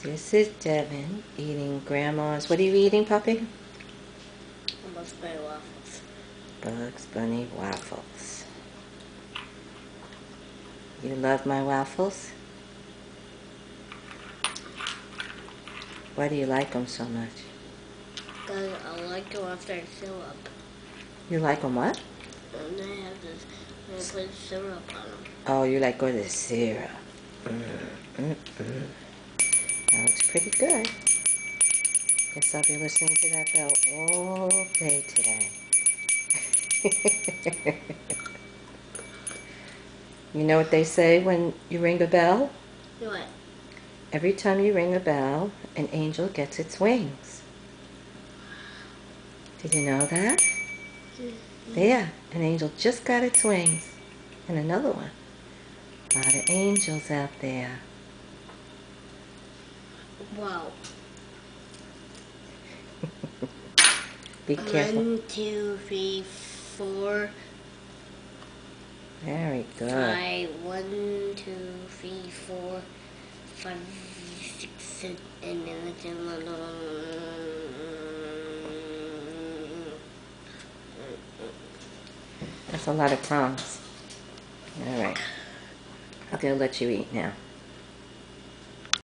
This is Devin eating Grandma's. What are you eating, puppy? Bugs Bunny waffles. Bugs Bunny waffles. You love my waffles? Why do you like them so much? Because I like them after I syrup. You like them what? And they have this, they put syrup on them. Oh, you like all the syrup. That looks pretty good. Guess I'll be listening to that bell all day today. You know what they say when you ring a bell? What? Every time you ring a bell, an angel gets its wings. Did you know that? Yeah, an angel just got its wings. And another one. A lot of angels out there. Wow. Be careful. 1, 2, 3, 4. Very good. 5. 1, 2, 3, 4, 5, 6, 7, and then it's That's a lot of tongues. All right. I'm going to let you eat now.